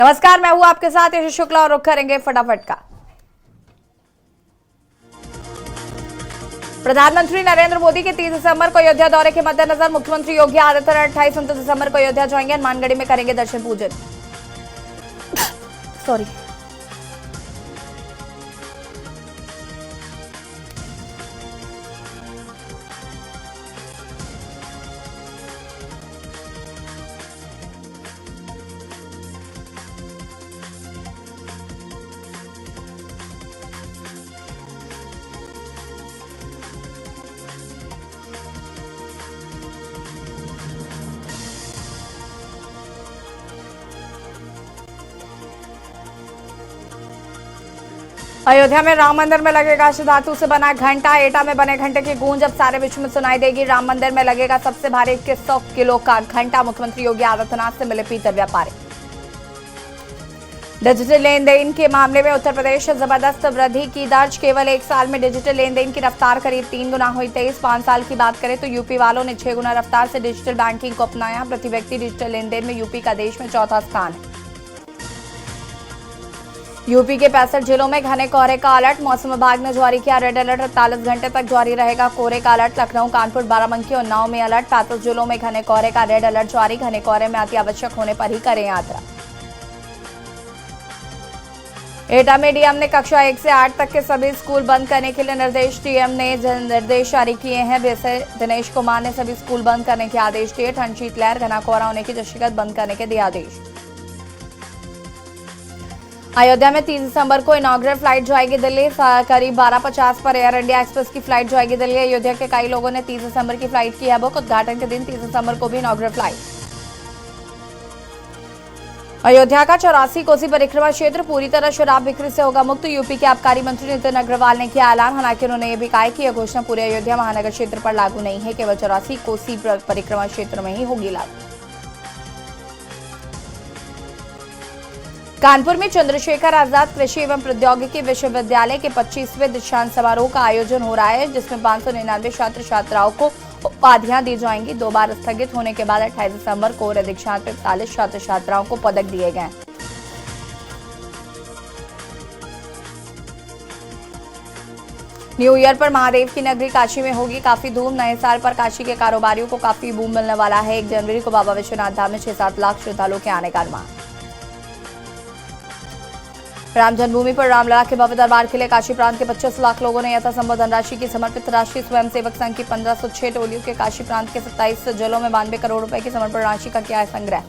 नमस्कार, मैं हूं आपके साथ यश शुक्ला और रुख करेंगे फटाफट का। प्रधानमंत्री नरेंद्र मोदी के 30 दिसंबर को अयोध्या दौरे के मद्देनजर मुख्यमंत्री योगी आदित्यनाथ 28-29 दिसंबर को अयोध्या जाएंगे। हनुमानगढ़ी में करेंगे दर्शन पूजन। सॉरी। अयोध्या में राम मंदिर में लगेगा धातु से बना घंटा। एटा में बने घंटे की गूंज अब सारे विश्व में सुनाई देगी। राम मंदिर में लगेगा सबसे भारी 2100 किलो का घंटा। मुख्यमंत्री योगी आदित्यनाथ से मिले पीतल व्यापारी। डिजिटल लेन देन के मामले में उत्तर प्रदेश जबरदस्त वृद्धि की दर्ज। केवल एक साल में डिजिटल लेन देन की रफ्तार करीब 3 गुना हुई तेज। 5 साल की बात करें तो यूपी वालों ने 6 गुना रफ्तार से डिजिटल बैंकिंग को अपनाया। प्रति व्यक्ति डिजिटल लेन देन में यूपी का देश में चौथा स्थान है। यूपी के 65 जिलों में घने कोहरे का अलर्ट। मौसम विभाग ने जारी किया रेड अलर्ट। 48 घंटे तक जारी रहेगा कोहरे का अलर्ट। लखनऊ, कानपुर, बाराबंकी और उन्नाव में अलर्ट। 35 जिलों में घने कोहरे का रेड अलर्ट जारी। घने कोहरे में अति आवश्यक होने पर ही करें यात्रा। एटा में डीएम ने कक्षा 1 से 8 तक के सभी स्कूल बंद करने के लिए निर्देश। डीएम ने निर्देश जारी किए हैं। दिनेश कुमार ने सभी स्कूल बंद करने के आदेश दिए। ठंड शीतलहर, घना कोहरा होने की दृष्टिगत बंद करने के दिए आदेश। अयोध्या में 30 दिसंबर को इनॉग्रेट फ्लाइट जाएगी दिल्ली। करीब 12:50 पर एयर इंडिया एक्सप्रेस की फ्लाइट जाएगी दिल्ली। अयोध्या के कई लोगों ने 30 दिसंबर की फ्लाइट की है बुक। उद्घाटन के दिन 30 दिसंबर को भी इनॉग्रेट फ्लाइट। अयोध्या का 84 कोसी परिक्रमा क्षेत्र पूरी तरह शराब बिक्री से होगा मुक्त। यूपी के आबकारी मंत्री नितिन अग्रवाल ने किया ऐलान। हालांकि उन्होंने यह भी कहा कि यह घोषणा पूरे अयोध्या महानगर क्षेत्र पर लागू नहीं है, केवल 84 कोसी परिक्रमा क्षेत्र में ही होगी लागू। कानपुर में चंद्रशेखर आजाद कृषि एवं प्रौद्योगिकी विश्वविद्यालय के 25वें दीक्षांत समारोह का आयोजन हो रहा है, जिसमें 599 छात्र छात्राओं को उपाधियां दी जाएंगी। 2 बार स्थगित होने के बाद 28 दिसंबर को दीक्षांत में 45 छात्र छात्राओं को पदक दिए गए। न्यू ईयर पर महादेव की नगरी काशी में होगी काफी धूम। नए साल पर काशी के कारोबारियों को काफी बूम मिलने वाला है। 1 जनवरी को बाबा विश्वनाथ धाम में 6-7 लाख श्रद्धालुओं के आने का अनुमान। राम जन्मभूमि पर रामलला के भव्य दरबार के लिए काशी प्रांत के 25 लाख लोगों ने यथासंभव धनराशि की समर्पित। राष्ट्रीय स्वयंसेवक संघ की 1506 टोलियों के काशी प्रांत के 27 जिलों में 92 करोड़ रुपए की समर्पण राशि का किया है संग्रह।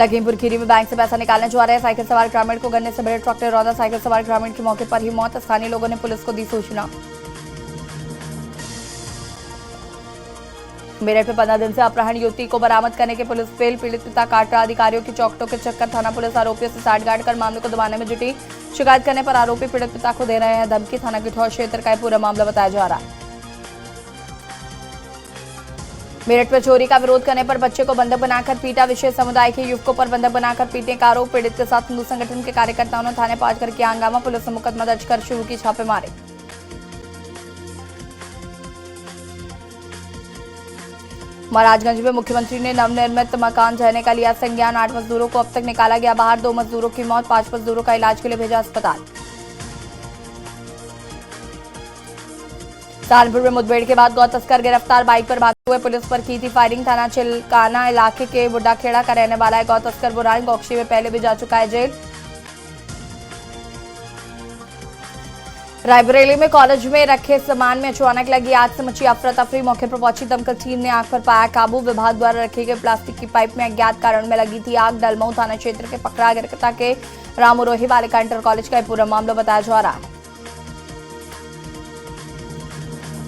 लखीमपुर खीरी में बैंक से पैसा निकालने जा रहे साइकिल सवार ग्रामीण को गन्ने से भरे ट्रक ने रौंदा। साइकिल सवार ग्रामीण की मौके पर ही मौत। स्थानीय लोगों ने पुलिस को दी सूचना। मेरठ में 15 दिन से अपहरण युवती को बरामद करने के पुलिस फेल। पीड़ित पिता काट रहा अधिकारियों की चौकटों के चक्कर। थाना पुलिस आरोपियों से साठगांठ कर मामले को दबाने में जुटी। शिकायत करने पर आरोपी पीड़ित पिता को दे रहे हैं धमकी। थाना किठौर क्षेत्र का पूरा मामला बताया जा रहा है। मेरठ में चोरी का विरोध करने पर बच्चे को बंधक बनाकर पीटा। विशेष समुदाय के युवकों पर बंधक बनाकर पीटने का आरोप। पीड़ित के साथ हिंदू संगठन के कार्यकर्ताओं ने थाने पहुंचकर किया हंगामा। पुलिस ने मुकदमा दर्ज कर शुरू की छापेमारी। महाराजगंज में मुख्यमंत्री ने नवनिर्मित मकान ढहने का लिया संज्ञान। 8 मजदूरों को अब तक निकाला गया बाहर। 2 मजदूरों की मौत। 5 मजदूरों का इलाज के लिए भेजा अस्पताल। सहारनपुर में मुठभेड़ के बाद गौ तस्कर गिरफ्तार। बाइक पर भागते हुए पुलिस पर की थी फायरिंग। थाना चिलकाना इलाके के बुड्ढाखेड़ा का रहने वाला है गौ तस्कर बुरान। गौक्षी में पहले भी जा चुका है जेल। रायबरेली में कॉलेज में रखे सामान में अचानक लगी आग से मची अफरा तफरी। मौके पर पहुंची दमकल टीम ने आग पर पाया काबू। विभाग द्वारा रखे गए प्लास्टिक की पाइप में अज्ञात कारण में लगी थी आग। डलमऊ थाना क्षेत्र के पकड़ा गिरकता के रामोरोही बालिका इंटर कॉलेज का पूरा मामला बताया जा रहा है।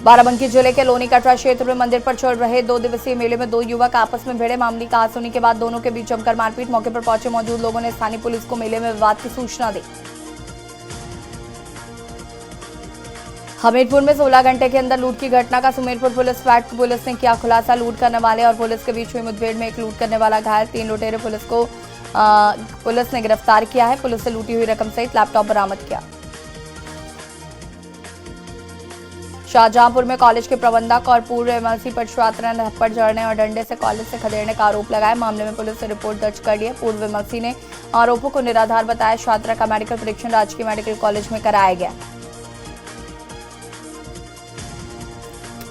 बाराबंकी जिले के लोनी कटरा क्षेत्र में मंदिर पर चल रहे 2 दिवसीय मेले में 2 युवक आपस में भिड़े। मामले की कहासुनी के बाद दोनों के बीच जमकर मारपीट। मौके पर पहुंचे मौजूद लोगों ने स्थानीय पुलिस को मेले में विवाद की सूचना दी। हमीरपुर में 16 घंटे के अंदर लूट की घटना का सुमेरपुर पुलिस ने किया खुलासा। लूट करने वाले और पुलिस के बीच हुई मुठभेड़ में एक लूट करने वाला घायल। 3 लुटेरे पुलिस ने गिरफ्तार किया है। पुलिस से लूटी हुई रकम सहित लैपटॉप बरामद किया। शाहजहांपुर में कॉलेज के प्रबंधक और पूर्व एमएलसी पर छात्र ने थप्पड़ जड़ने और डंडे से कॉलेज से खदेड़ने का आरोप लगाया। मामले में पुलिस ने रिपोर्ट दर्ज कर ली है। पूर्व एमएलसी ने आरोपों को निराधार बताया। छात्रा का मेडिकल परीक्षण राजकीय मेडिकल कॉलेज में कराया गया।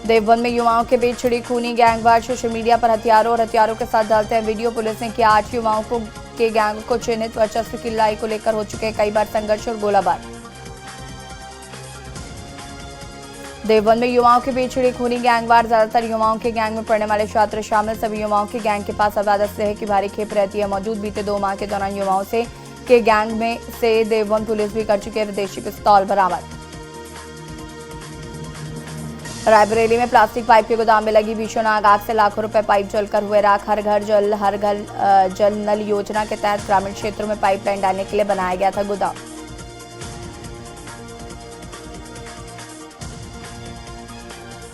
देवबंद में युवाओं के बीच छिड़ी खूनी गैंगवार। सोशल मीडिया पर हथियारों के साथ डालते हैं वीडियो। पुलिस ने किया 8 युवाओं के गैंग को चिन्हित। वर्चस्व की लड़ाई को लेकर हो चुके कई बार संघर्ष और गोलाबार। देवबंद में युवाओं के बीच छिड़ी खूनी गैंगवार। ज्यादातर युवाओं के गैंग में पड़ने वाले छात्र शामिल। सभी युवाओं के गैंग के पास अवैध असलहे की भारी खेप रहती है मौजूद। बीते 2 माह के दौरान युवाओं के गैंग में से देवबंद पुलिस भी कर चुकी है विदेशी पिस्तौल बरामद। रायबरेली में प्लास्टिक पाइप के गोदाम में लगी भीषण आग से लाखों रुपए पाइप जलकर हुए राख। हर घर जल नल योजना के तहत ग्रामीण क्षेत्रों में पाइपलाइन डालने के लिए बनाया गया था गोदाम।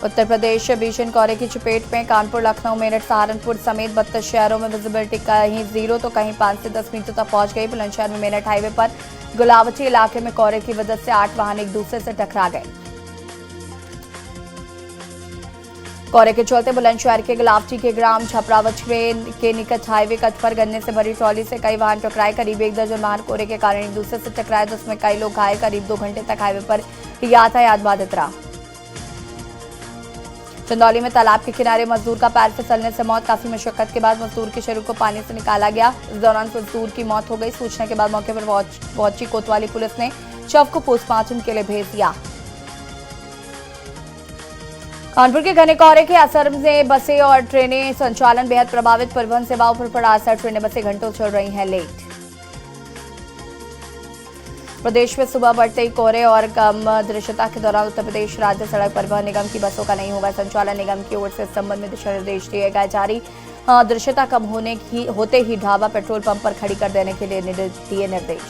उत्तर प्रदेश भीषण कोहरे की चपेट में। कानपुर, लखनऊ, मेरठ, सहारनपुर समेत 32 शहरों में विजिबिलिटी कहीं 0 तो कहीं 5 से 10 मीटर तक पहुंच गई। बुलंदशहर में मेरठ हाईवे पर गुलावटी इलाके में कोहरे की वजह से 8 वाहन एक दूसरे से टकरा गए। कोहरे के चलते बुलंदशहर के गुलावटी के ग्राम छपरावच के निकट हाईवे कट पर गन्ने से भरी ट्रॉली से कई वाहन टकराए। करीब 1 दर्जन वाहन कोहरे के कारण एक दूसरे से टकराए तो उसमें कई लोग घायल। करीब 2 घंटे तक हाईवे पर यातायात बाधित रहा। चंदौली में तालाब के किनारे मजदूर का पैर फिसलने से मौत। काफी मशक्कत के बाद मजदूर के शरीर को पानी से निकाला गया। इस दौरान मजदूर की मौत हो गई। सूचना के बाद मौके पर पहुंची कोतवाली पुलिस ने शव को पोस्टमार्टम के लिए भेज दिया। कानपुर के घने कोहरे के असर में बसें और ट्रेनें संचालन बेहद प्रभावित। परिवहन सेवाओं पर पड़ा असर। ट्रेनें बसें घंटों चल रही हैं लेट। प्रदेश में सुबह बढ़ते ही कोहरे और कम दृश्यता के दौरान उत्तर प्रदेश राज्य सड़क परिवहन निगम की बसों का नहीं होगा संचालन। निगम की ओर से इस संबंध में दिशा निर्देश दिए गए जारी। दृश्यता कम होते ही ढाबा पेट्रोल पंप पर खड़ी कर देने के लिए दिए निर्देश।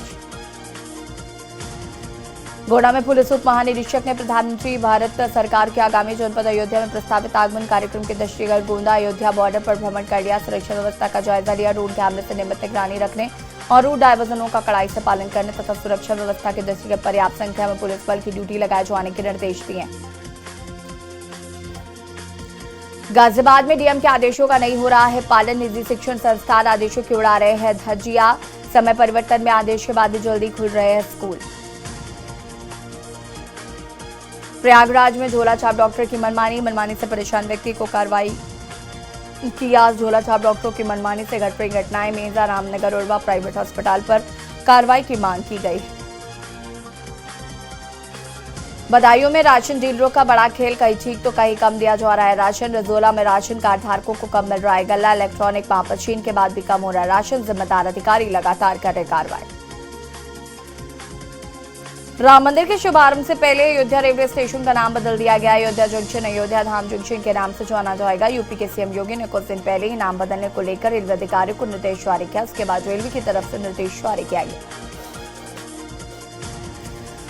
गोंडा में पुलिस उप महानिरीक्षक ने प्रधानमंत्री भारत सरकार के आगामी जनपद अयोध्या में प्रस्तावित आगमन कार्यक्रम के दृष्टिगत गोंडा अयोध्या बॉर्डर पर भ्रमण कर लिया। सुरक्षा व्यवस्था का जायजा लिया। रोड कैमरे से नियमित निगरानी रखने और रूट डायवर्जनों का कड़ाई से पालन करने तथा सुरक्षा व्यवस्था के दृष्टिगत पर्याप्त संख्या में पुलिस बल की ड्यूटी लगाए जाने के निर्देश दिए। गाजियाबाद में डीएम के आदेशों का नहीं हो रहा है पालन। निजी शिक्षण संस्थान आदेशों की उड़ा रहे हैं धज्जियां। समय परिवर्तन में आदेश के बाद भी जल्दी खुल रहे हैं स्कूल। प्रयागराज में झोला छाप डॉक्टर की मनमानी से परेशान व्यक्ति को कार्रवाई की। आज झोला छाप डॉक्टरों की मनमानी से घट रही घटनाएं। मेजा रामनगर उर्वा प्राइवेट अस्पताल पर कार्रवाई की मांग की गई। बदायूं में राशन डीलरों का बड़ा खेल। कहीं ठीक तो कहीं कम दिया जा रहा है राशन। रजोला में राशन कार्ड धारकों को कम मिल रहा है गल्ला। इलेक्ट्रॉनिक मशीन के बाद भी कम हो रहा है राशन। जिम्मेदार अधिकारी लगातार कर रहे कार्रवाई। राम मंदिर के शुभारंभ से पहले अयोध्या रेलवे स्टेशन का नाम बदल दिया गया। अयोध्या जंक्शन अयोध्या धाम जंक्शन के नाम से जाना जाएगा। यूपी के सीएम योगी ने कुछ दिन पहले ही नाम बदलने को लेकर रेलवे अधिकारियों को निर्देश जारी किया। उसके बाद रेलवे की तरफ से निर्देश जारी किया गया।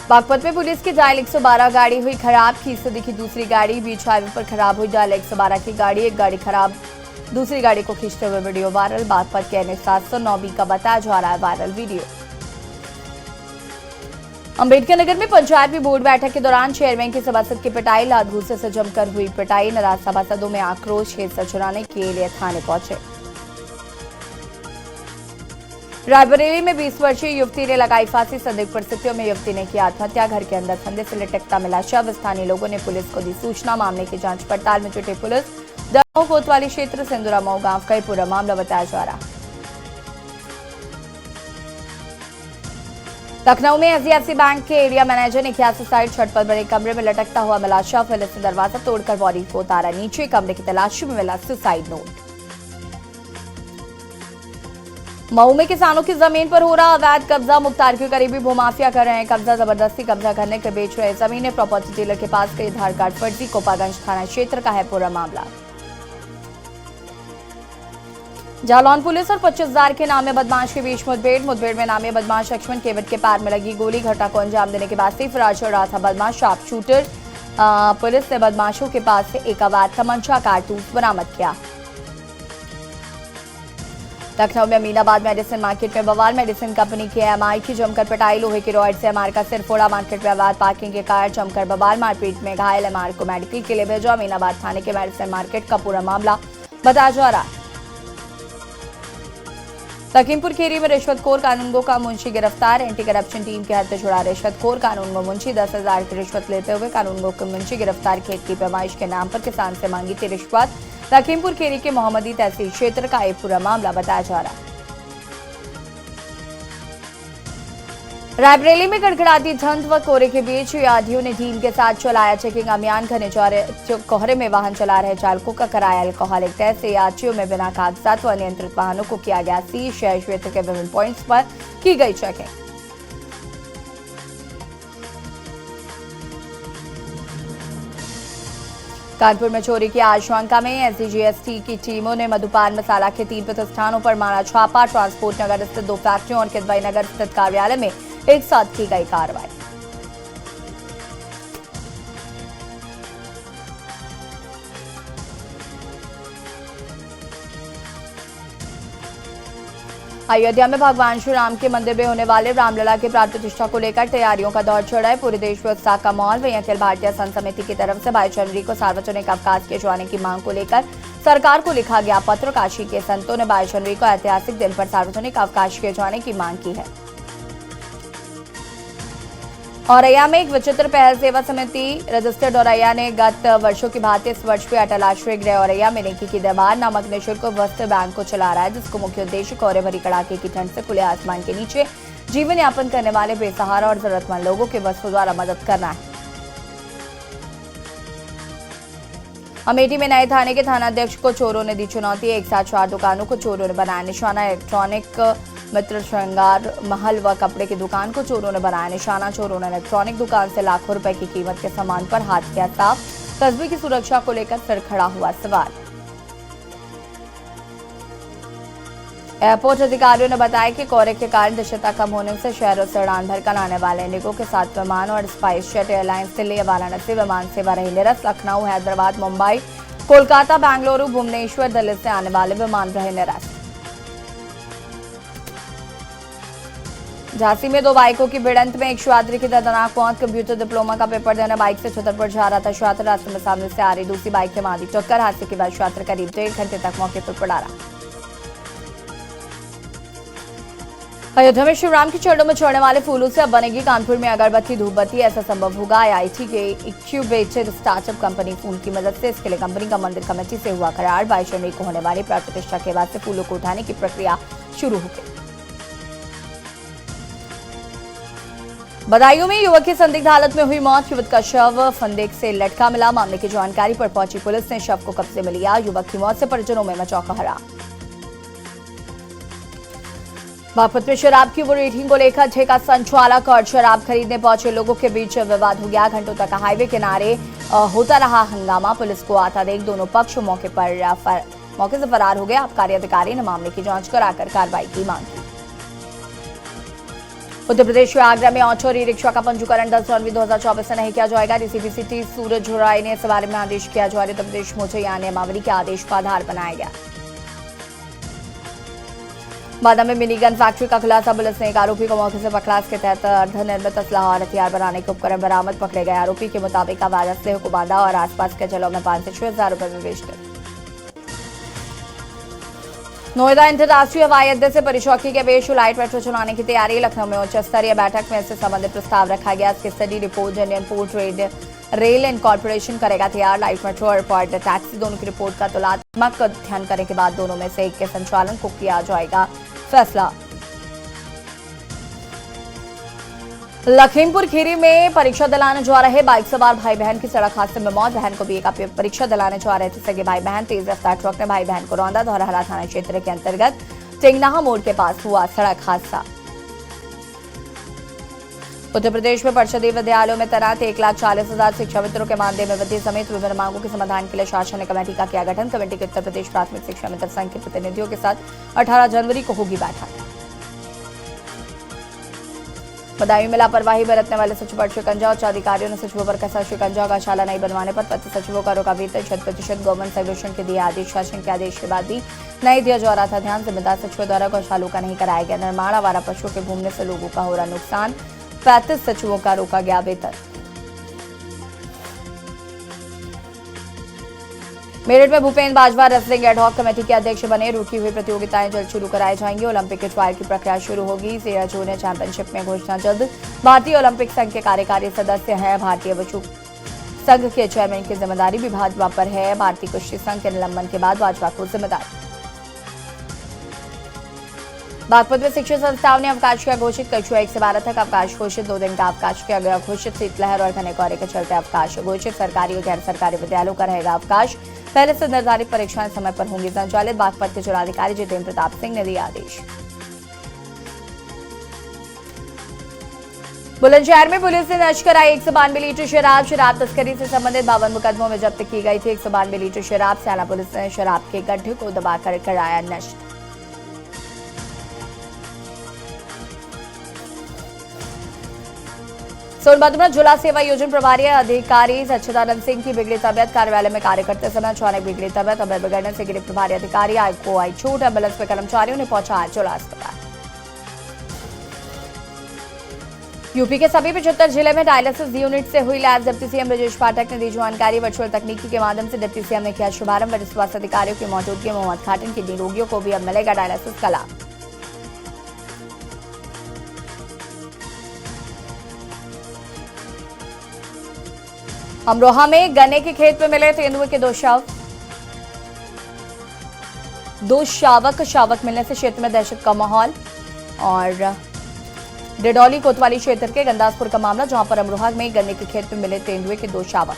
बागपत में पुलिस की डायल 112 गाड़ी हुई खराब। खींच से दिखी दूसरी गाड़ी। बीच हाईवे पर खराब हुई डायल 112 की गाड़ी। एक गाड़ी खराब, दूसरी गाड़ी को खींचते हुए वीडियो वायरल। बागपत के NH 709B का बताया जा रहा है वायरल वीडियो। अंबेडकर नगर में पंचायत बोर्ड बैठक के दौरान चेयरमैन की सभासद की पिटाई। लात घूंसे से जमकर हुई पिटाई। नाराज सभासदों में आक्रोश। हिस्सा छुड़ाने के लिए थाने पहुंचे। रायबरेली में 20 वर्षीय युवती ने लगाई फांसी। संदिग्ध परिस्थितियों में युवती ने की आत्महत्या। घर के अंदर फंदे से लटकता मिला शव। स्थानीय लोगों ने पुलिस को दी सूचना। मामले की जांच पड़ताल में जुटी पुलिस। दमोह कोतवाली क्षेत्र सिंदूरा मऊ गांव का पूरा मामला बताया जा रहा। लखनऊ में HDFC बैंक के एरिया मैनेजर ने 81 साइड छत पर बड़े कमरे में लटकता हुआ मिला शव। पुलिस ने दरवाजा तोड़कर बॉडी को उतारा नीचे। कमरे की तलाशी में मिला सुसाइड नोट। मऊ में किसानों की जमीन पर हो रहा अवैध कब्जा। मुख्तार के करीबी भूमाफिया कर रहे हैं कब्जा। जबरदस्ती कब्जा करने के बेच रहे जमीन। प्रॉपर्टी डीलर के पास कई आधार कार्ड फर्जी। कोपागंज थाना क्षेत्र का है पूरा मामला। जालौन पुलिस और 25,000 के नामे बदमाश के बीच मुठभेड़ में नामे बदमाश लक्ष्मण केवट के पैर में लगी गोली। घटना को अंजाम देने के बाद से फरार चल रहा था बदमाश शार्प शूटर। पुलिस ने बदमाशों के पास से एक अवैध तमंचा कारतूस बरामद किया। लखनऊ में अमीनाबाद मेडिसिन मार्केट में बवाल, मेडिसिन कंपनी की एमआई की जमकर पिटाई, लोहे की रॉड से एमआर का सिर फोड़ा, मार्केट में अवैध पार्किंग के कारण जमकर बवाल, मारपीट में घायल एमआर को मेडिकल के लिए भेजा। अमीनाबाद थाने के मेडिसिन मार्केट का पूरा मामला बताया जा रहा है। लखीमपुर खीरी में रिश्वतखोर कानूनगो का मुंशी गिरफ्तार, एंटी करप्शन टीम के हाथ छुड़ा रिश्वतखोर कानूनगो मुंशी। 10,000 की रिश्वत लेते हुए कानूनगो के मुंशी गिरफ्तार, खेत की पैमाइश के नाम पर किसान से मांगी थी रिश्वत। लखीमपुर खीरी के मोहम्मदी तहसील क्षेत्र का एक पूरा मामला बताया जा रहा है। रायबरेली में कड़कड़ाती ठंड व कोहरे के बीच यादियों ने टीम के साथ चलाया चेकिंग अभियान। घने कोहरे में वाहन चला रहे चालकों का कराया अल्कोहलिक टेस्ट। यात्रियों में बिना कागजात व अनियंत्रित वाहनों को किया गया सीज। शहर क्षेत्र के विभिन्न पॉइंट्स पर की गई चेकिंग। कानपुर में चोरी की आशंका में एसडीजीएसटी की टीमों ने मधुपान मसाला के 3 प्रतिष्ठानों पर मारा छापा। ट्रांसपोर्ट नगर स्थित 2 फैक्ट्रियों और किदवई नगर स्थित कार्यालय में एक साथ की गई कार्रवाई। अयोध्या में भगवान श्री राम के मंदिर में होने वाले रामलला के प्राण प्रतिष्ठा को लेकर तैयारियों का दौर चढ़ा है। पूरे देश में उत्साह का माहौल। वहीं अखिल भारतीय संत समिति की तरफ से 22 जनवरी को सार्वजनिक अवकाश किए जाने की मांग को लेकर सरकार को लिखा गया पत्र। काशी के संतों ने 22 जनवरी को ऐतिहासिक दिन पर सार्वजनिक अवकाश किए जाने की मांग की है। औरैया में एक विचित्र पहल, सेवा समिति रजिस्टर्ड औरैया ने गत वर्षों की भांति इस वर्ष भी अटल आश्रय गृह औरैया में नेकी की दीवार नामक निःशुल्क वस्त्र बैंक को चला रहा है, जिसको मुख्य उद्देश्य कोहरे भरी कड़ाके की ठंड से खुले आसमान के नीचे जीवन यापन करने वाले बेसहारा और जरूरतमंद लोगों के वस्त्रों द्वारा मदद करना है। अमेठी में नए थाने के थानाध्यक्ष को चोरों ने दी चुनौती। एक साथ 4 दुकानों को चोरों ने बनाया निशाना। इलेक्ट्रॉनिक मित्र श्रृंगार महल व कपड़े की दुकान को चोरों ने बनाया निशाना। चोरों ने इलेक्ट्रॉनिक दुकान से लाखों रुपए की कीमत के सामान पर हाथ किया साफ। कस्बे की सुरक्षा को लेकर फिर खड़ा हुआ सवाल। एयरपोर्ट अधिकारियों ने बताया कि कोहरे के कारण दृश्यता कम होने से शहरों से उड़ान भरकर आने वाले इंडिगो के 7 विमान और spice jet airlines Delhi Varanasi विमान सेवा रही निरस्त। लखनऊ, हैदराबाद, मुंबई, कोलकाता, बेंगलुरु, भुवनेश्वर, दिल्ली से आने वाले विमान रहे निरस्त। झांसी में 2 बाइकों की भिड़ंत में एक छात्र की दर्दनाक मौत। कंप्यूटर डिप्लोमा का पेपर देने बाइक से छतरपुर जा रहा था छात्र। रास्ते में सामने से आ रही दूसरी बाइक के मार दी टक्कर। हादसे के बाद छात्र करीब 1.5 घंटे तक मौके पर पड़ा रहा। अयोध्या में शिवराम की चरणों में चढ़ने वाले फूलों से अब बनेगी कानपुर में अगरबत्ती धूपबत्ती। ऐसा संभव होगा आईआईटी के इक्यूबेटेड स्टार्टअप कंपनी फूल की मदद से। इसके लिए कंपनी का मंदिर कमेटी से हुआ करार। 22 जनवरी को होने वाली प्राण प्रतिष्ठा के बाद से फूलों को उठाने की प्रक्रिया शुरू हो गई। बदायूं में युवक की संदिग्ध हालत में हुई मौत। युवक का शव फंदे से लटका मिला। मामले की जानकारी पर पहुंची पुलिस ने शव को कब्जे में लिया। युवक की मौत से परिजनों में मचा कहरा। बागपत में शराब की रेटिंग को लेकर ठेका संचालक और शराब खरीदने पहुंचे लोगों के बीच विवाद हो गया। घंटों तक हाईवे किनारे होता रहा हंगामा। पुलिस को आता देख दोनों पक्ष मौके से फरार हो गए। आबकारी अधिकारी ने मामले की जांच कराकर कार्रवाई की मांग की। उत्तर प्रदेश के आगरा में ऑटो रिक्शा का पंजीकरण 10 जनवरी 2024 से नहीं किया जाएगा। डीसीपी सिटी सूरज राय ने इस बारे में आदेश किया। उत्तर प्रदेश मुझे नियमावली के आदेश का आधार बनाया गया। बादा में मिनी गन फैक्ट्री का खुलासा। पुलिस ने एक आरोपी को मौके से पकड़ा। इसके तहत अर्धनिर्मित असलाह और हथियार बनाने के उपकरण बरामद। पकड़े गए आरोपी के मुताबिक अवैध असलहे को बादा और आसपास के जगहों में 5 से 6 हजार रुपए में बेचते। नोएडा अंतर्राष्ट्रीय हवाई अड्डे से परिचौकी के बीच लाइट मेट्रो चलाने की तैयारी। लखनऊ में उच्च स्तरीय बैठक में इससे संबंधित प्रस्ताव रखा गया। इसकी study report Indian port rail and corporation करेगा तैयार। लाइट मेट्रो और एयरपोर्ट टैक्सी दोनों की रिपोर्ट का तुलनात्मक अध्ययन करने के बाद दोनों में से एक के संचालन को किया जाएगा फैसला। लखीमपुर खीरी में परीक्षा दिलाने जा रहे बाइक सवार भाई बहन की सड़क हादसे में मौत। बहन को बीए का परीक्षा दिलाने जा रहे थे सगे भाई बहन। तेज रफ्तार ट्रक ने भाई बहन को रौंदा। धौरहरा थाना क्षेत्र के अंतर्गत टेंगनाहा मोड़ के पास हुआ सड़क हादसा। उत्तर प्रदेश में परिषदीय विद्यालयों में तैनात 1,40,000 शिक्षामित्रों के मानदेय में वृद्धि समेत विभिन्न मांगों के समाधान के लिए शासन ने कमेटी का किया गठन। कमेटी के उत्तर प्रदेश प्राथमिक शिक्षा मित्र संघ के प्रतिनिधियों के साथ 18 जनवरी को होगी बैठक। बदायूं में लापरवाही बरतने वाले सचिव पर शिकंजा। उच्च अधिकारियों ने सचिवों पर कसा शिकंजा। गौशाला नहीं बनवाने पर 25 सचिवों का रोका वेतन। 100% गौवंश सर्वेक्षण के दिए आदेश। शासन के आदेश के बाद भी नहीं दिया जा रहा था ध्यान। जिम्मेदार सचिवों द्वारा गौशालों का नहीं कराया गया निर्माण। आवारा पशुओं के घूमने से लोगों का हो रहा नुकसान। 35 सचिवों का रोका गया वेतन। मेरठ में Bhupendra Bajwa wrestling ad hoc committee के अध्यक्ष बने। रुकी हुई प्रतियोगिताएं जल्द शुरू कराई जाएंगी। ओलंपिक के ट्रायल की प्रक्रिया शुरू होगी। सेरा जूनियर चैंपियनशिप में घोषणा जल्द। भारतीय ओलंपिक संघ के कार्यकारी सदस्य हैं। भारतीय वसु संघ के चेयरमैन की जिम्मेदारी भी भाजपा पर है। भारतीय कुश्ती संघ के निलंबन के बाद भाजपा को जिम्मेदारी। बागपत में शिक्षण संस्थाओं ने अवकाश किया घोषित। कक्षा 1 से 12 तक अवकाश घोषित। 2 दिन का अवकाश किया गया घोषित। शीतलहर और घने कोहरे के चलते अवकाश घोषित। सरकारी और गैर सरकारी विद्यालयों का रहेगा अवकाश। पहले से निर्धारित परीक्षाएं समय पर होंगी संचालित। बागपत के जिलाधिकारी जितेंद्र प्रताप सिंह ने दिया आदेश। बुलंदशहर में पुलिस ने नष्ट कराई 192 लीटर शराब। शराब तस्करी से संबंधित 52 मुकदमों में जब्त की गई थी 192 लीटर शराब। सैना पुलिस ने शराब के गड्ढे को दबाकर कराया नष्ट। सोनभद्र में जिला सेवा योजना प्रभारी अधिकारी सच्चिदानंद सिंह की बिगड़ी तबियत। कार्यालय में कार्य करते समय अचानक बिगड़ी तबियत। तबियत बिगड़ने से गिरे प्रभारी अधिकारी को आई छूट। एम्बुलेंस में कर्मचारियों ने पहुंचाया जिला अस्पताल। यूपी के सभी 75 जिले में डायलिसिस यूनिट से हुई lab. Deputy CM Brajesh Pathak ने दी जानकारी। वर्चुअल तकनीकी के माध्यम से डिप्टी सीएम ने किया शुभारंभ। वरिष्ठ स्वास्थ्य अधिकारियों की मौजूदगी में मोहम्मद खाटन किडनी रोगियों को भी अब मिलेगा डायलिसिस का लाभ। अमरोहा में गन्ने के खेत में मिले तेंदुए के 2 शव। 2 शावक मिलने से क्षेत्र में दहशत का माहौल। और डिडौली कोतवाली क्षेत्र के गंदासपुर का मामला, जहां पर अमरोहा में गन्ने के खेत में मिले तेंदुए के 2 शावक।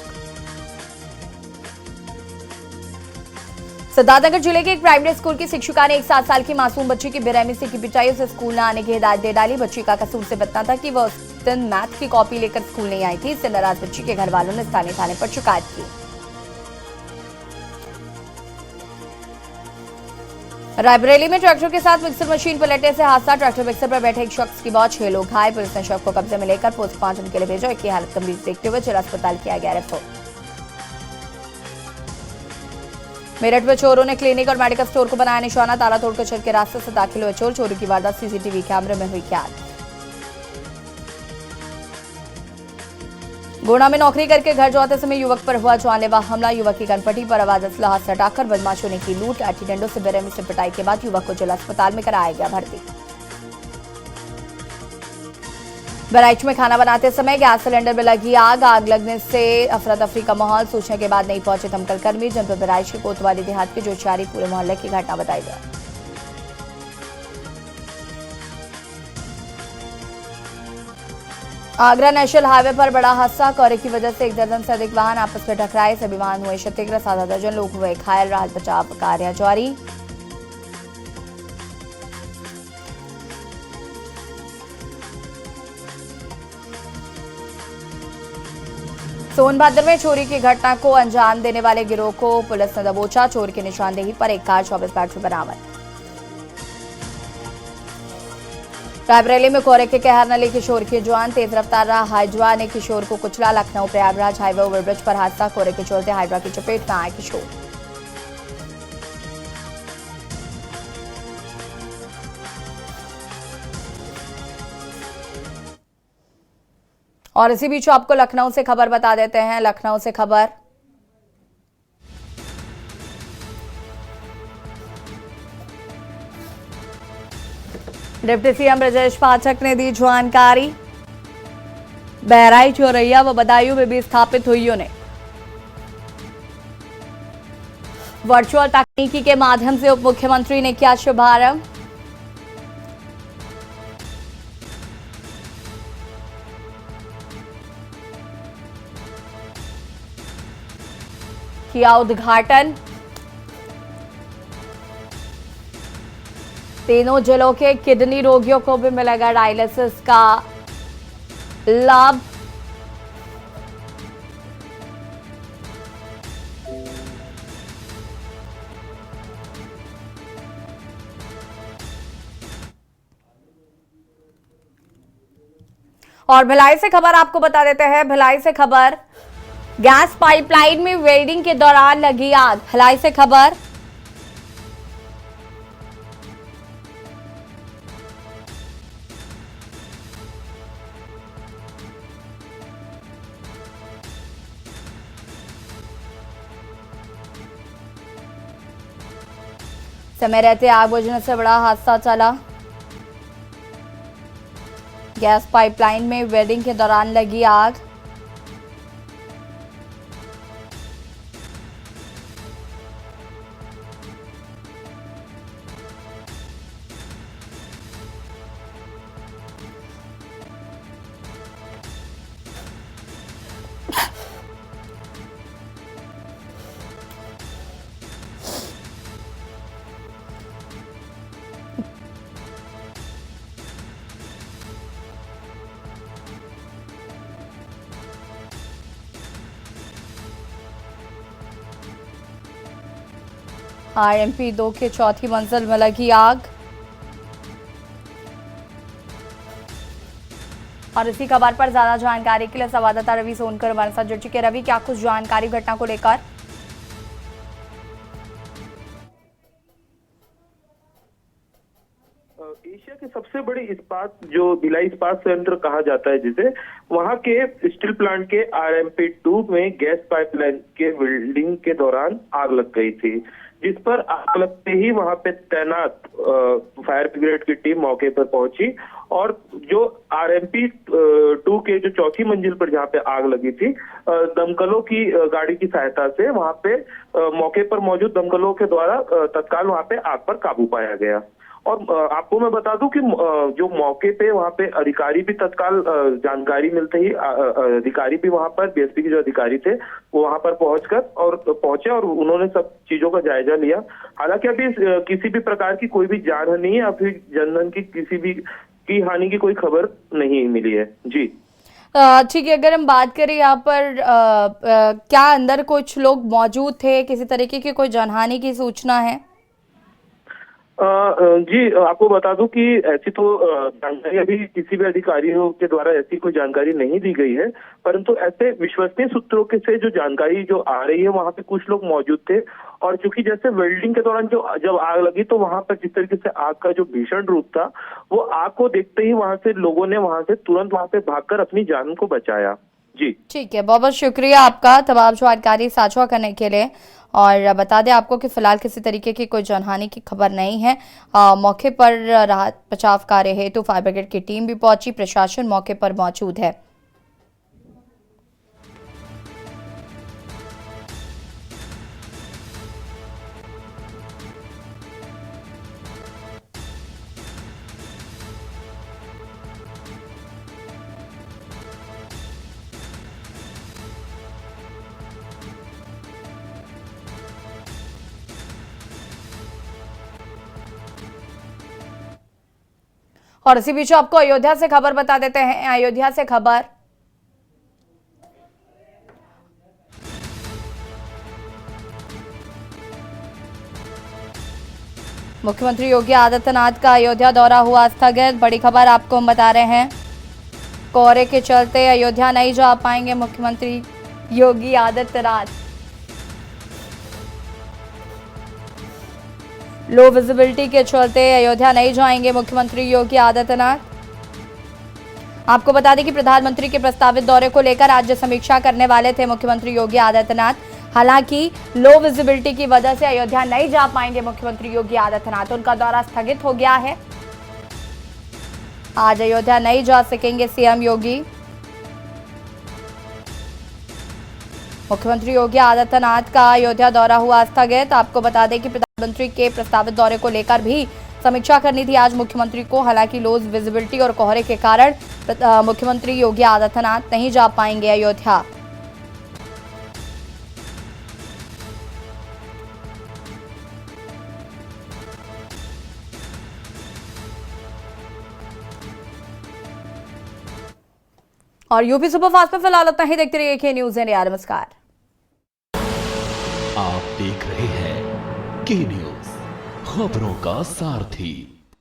सिद्धार्थनगर जिले के एक प्राइमरी स्कूल की शिक्षिका ने एक 7 साल की मासूम बच्ची की बेरहमी से की पिटाई। उसे स्कूल न आने की हिदायत दे डाली। बच्ची का कसूर से इतना था कि वह उस दिन मैथ की कॉपी लेकर स्कूल नहीं आई थी। इससे नाराज बच्ची के घर वालों ने स्थानीय थाने पर शिकायत की। रायबरेली में ट्रैक्टर के साथ मिक्सर मशीन पलटने से हादसा। ट्रैक्टर मिक्सर पर बैठे एक शख्स की मौत, 6 लोग घायल। पुलिस ने शव को कब्जे में लेकर पोस्टमार्टम के लिए भेजा। एक की हालत गंभीर देखते हुए जिला अस्पताल किया गया रेफर। मेरठ में चोरों ने क्लिनिक और मेडिकल स्टोर को बनाया निशाना। ताला तोड़कर छत के रास्ते से दाखिल हुए चोर। चोरी की वारदात सीसीटीवी कैमरे में हुई कैद। गोंडा में नौकरी करके घर जाते समय युवक पर हुआ जानलेवा हमला। युवक की कनपट्टी पर आवाज असला हाथ हटाकर बदमाशों ने की लूट। लाठी डंडों से बेरहमी से पिटाई के बाद युवक को जिला अस्पताल में कराया गया भर्ती। बहराइच में खाना बनाते समय गैस सिलेंडर में लगी आग। आग लगने से अफरा तफरी का माहौल। सूचना के बाद नहीं पहुंचे दमकल कर्मी। जनपद बहराइच के कोतवाली देहात के जोशियारी पूरे मोहल्ले की घटना बताई गई। आगरा नेशनल हाईवे पर बड़ा हादसा। कोहरे की वजह से 1 दर्जन से अधिक वाहन आपस में टकराए। सभी वाहन हुए क्षतिग्रस्त। आधा दर्जन लोग हुए घायल। राहत बचाव कार्य जारी। सोनभद्र में चोरी की घटना को अंजाम देने वाले गिरोह को पुलिस ने दबोचा। चोर की निशानदेही पर एक कार 24 बैटरी बरामद। रायबरेली में कोहरे के कहर न ले किशोर की जान। तेज रफ्तार हाइड्रा ने किशोर को कुचला। लखनऊ प्रयागराज हाईवे ओवरब्रिज पर हादसा। कोहरे के चलते हाइड्रा की चपेट में आए किशोर। और इसी बीच आपको लखनऊ से खबर बता देते हैं। लखनऊ से खबर, डिप्टी सीएम ब्रजेश पाठक ने दी जानकारी। बहराइच, औरैया व बदायूं में भी स्थापित हुई यूनिट। वर्चुअल तकनीकी के माध्यम से उप मुख्यमंत्री ने किया शुभारंभ। किया उद्घाटन। तीनों जिलों के किडनी रोगियों को भी मिलेगा डायलिसिस का लाभ। और भिलाई से खबर आपको बता देते हैं। भिलाई से खबर, गैस पाइपलाइन में वेल्डिंग के दौरान लगी आग। भिलाई से खबर, समय रहते आग बुझने से बड़ा हादसा चला। गैस पाइपलाइन में वेल्डिंग के दौरान लगी आग। RMP 2 के चौथी मंजिल में लगी आग। और इसी खबर पर ज्यादा जानकारी के लिए संवाददाता रवि सोनकर हमारे साथ जुड़ चुके। रवि, क्या कुछ जानकारी घटना को लेकर? एशिया की सबसे बड़ी इस्पात जो भिलाई इस्पात संयंत्र कहा जाता है जिसे, वहां के स्टील प्लांट के RMP 2 में गैस पाइपलाइन के वेल्डिंग के दौरान आग लग गई थी, जिस पर आग लगते ही वहां पे तैनात फायर ब्रिगेड की टीम मौके पर पहुंची और जो RMP 2 के जो चौथी मंजिल पर जहां पे आग लगी थी, दमकलों की गाड़ी की सहायता से वहां पे मौके पर मौजूद दमकलों के द्वारा तत्काल वहां पे आग पर काबू पाया गया। और आपको मैं बता दूं कि जो मौके पे वहां पे अधिकारी भी तत्काल जानकारी मिलते ही अधिकारी भी वहां पर BSP के जो अधिकारी थे वो वहां पर पहुंचे और उन्होंने सब चीजों का जायजा लिया। हालांकि अभी किसी भी प्रकार की कोई भी जानहानि या फिर जनधन की किसी भी की हानि की कोई खबर नहीं मिली है। जी ठीक है, अगर हम बात करें यहाँ पर क्या अंदर कुछ लोग मौजूद थे, किसी तरीके की कोई जानहानि की सूचना है? जी आपको बता दूं कि ऐसी तो जानकारी अभी किसी भी अधिकारियों के द्वारा ऐसी कोई जानकारी नहीं दी गई है, परंतु ऐसे विश्वसनीय सूत्रों के से जो जानकारी जो आ रही है वहां पे कुछ लोग मौजूद थे। और चूंकि जैसे वेल्डिंग के दौरान जब आग लगी तो वहां पर जिस तरीके से आग का जो भीषण रूप था, वो आग को देखते ही वहां से लोगों ने वहां से तुरंत वहां पे भागकर अपनी जान को बचाया। जी ठीक है, बहुत बहुत शुक्रिया आपका तमाम जानकारी साझा करने के लिए। और बता दें आपको कि फिलहाल किसी तरीके की कोई जानहानि की खबर नहीं है। मौके पर राहत बचाव कार्य हेतु फायर ब्रिगेड की टीम भी पहुंची, प्रशासन मौके पर मौजूद है। और इसी बीच आपको अयोध्या से खबर बता देते हैं। अयोध्या से खबर, मुख्यमंत्री योगी आदित्यनाथ का अयोध्या दौरा हुआ स्थगित। बड़ी खबर आपको हम बता रहे हैं, कोहरे के चलते अयोध्या नहीं जा पाएंगे मुख्यमंत्री योगी आदित्यनाथ। लो विजिबिलिटी के चलते अयोध्या नहीं जाएंगे मुख्यमंत्री योगी आदित्यनाथ। आपको बता दें कि प्रधानमंत्री के प्रस्तावित दौरे को लेकर आज समीक्षा करने वाले थे मुख्यमंत्री योगी आदित्यनाथ। हालांकि लो विजिबिलिटी की वजह से अयोध्या नहीं जा पाएंगे मुख्यमंत्री योगी आदित्यनाथ, उनका दौरा स्थगित हो गया है। आज अयोध्या नहीं जा सकेंगे CM योगी। मुख्यमंत्री योगी आदित्यनाथ का अयोध्या दौरा हुआ स्थगित। आपको बता दें कि प्रधानमंत्री के प्रस्तावित दौरे को लेकर भी समीक्षा करनी थी आज मुख्यमंत्री को। हालांकि लो विजिबिलिटी और कोहरे के कारण मुख्यमंत्री योगी आदित्यनाथ नहीं जा पाएंगे अयोध्या। और यूपी सुपरफास्ट में फिलहाल इतना ही। देखते रहिए के न्यूज़ इंडिया। नमस्कार। आप देख रहे हैं के न्यूज़, खबरों का सारथी।